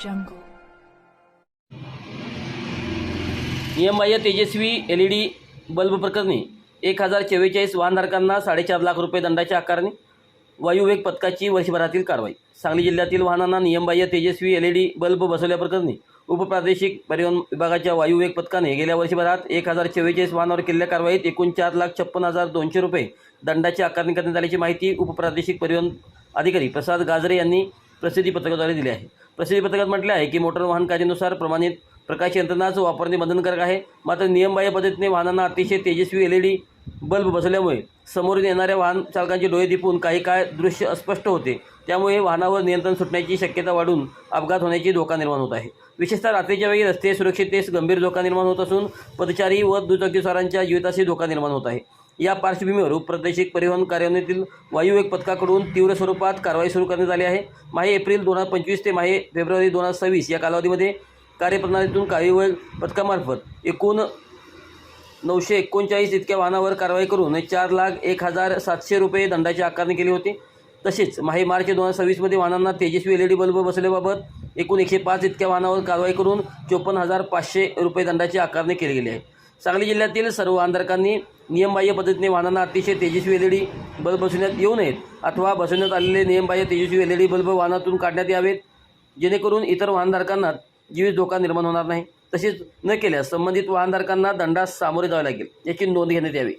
jungle. नियमबाह्य तेजस्वी LED bulb प्रकरणी 1044 वाहनधारकांना 4.5 लाख रुपये दंडाची आकारणी. वायुवेग पथकाची वर्षभरातील कारवाई. सांगली जिल्ह्यातील वाहनांना नियमबाह्य तेजस्वी LED बल्ब बसवल्याप्रकरणी उपप्रादेशिक परिवहन विभागाच्या वायुवेग पथकाने गेल्या वर्षभरात 1044 वाहनावर केलेल्या कारवाईत एकूण 4,56,200 रुपये दंडाची आकारणी करण्यात आल्याची माहिती उपप्रादेशिक परिवहन अधिकारी प्रसाद गाजरे यांनी प्रसिद्धी पत्रकाद्वारे दिली आहे. प्रसिद्धी पत्रकात म्हटले आहे की मोटार वाहन कायद्यानुसार प्रमाणित प्रकाश यंत्रणाच वापरणे बंधनकारक आहे. मात्र नियमबाह्य पद्धतीने वाहनांना अतिशय तेजस्वी LED बल्ब बसवल्यामुळे समोरून येणाऱ्या वाहन चालकांचे डोळे दिपून काही काळ दृश्य अस्पष्ट होते. त्यामुळे वाहनावर नियंत्रण सुटण्याची शक्यता वाढून अपघात होण्याची धोका निर्माण होत आहे. विशेषतः रात्रीच्या वेळी रस्ते सुरक्षिततेस गंभीर धोका निर्माण होत असून पदचारी व दुचाकीस्वारांच्या जीविताशी धोका निर्माण होत आहे. या पार्श्वभूमीवर उपप्रादेशिक परिवहन कार्यालयातील वायुवेग पथकाकडून तीव्र स्वरूपात कारवाई सुरू करण्यात आली आहे. माहे एप्रिल 2025 ते माहे फेब्रुवारी 2026 या कालावधीमध्ये कार्यप्रणालीतून वायुवेग पथकामार्फत एकूण 939 इतक्या वाहनावर कारवाई करून 4,01,700 रुपये दंडाची आकारणी केली होती. तसेच माहे मार्च 2026 वाहनांना तेजस्वी LED बल्ब बसवल्याबाबत एकूण 105 इतक्या वाहनावर कारवाई करून 54,500 रुपये दंडाची आकारणी केली गेली आहे. सांगली जिल्ह्यातील सर्व वाहनधारकांनी नियमबाह्य पद्धतीने वाहनांना अतिशय तेजस्वी LED बल्ब बसवण्यात येऊ नयेत अथवा बसवण्यात आलेले नियमबाह्य तेजस्वी LED बल्ब वाहनातून काढण्यात यावेत, जेणेकरून इतर वाहनधारकांना जीवित धोका निर्माण होणार नाही. तसेच न केल्यास संबंधित वाहनधारकांना दंडास सामोरे जावे लागेल, याची नोंद घेण्यात यावी.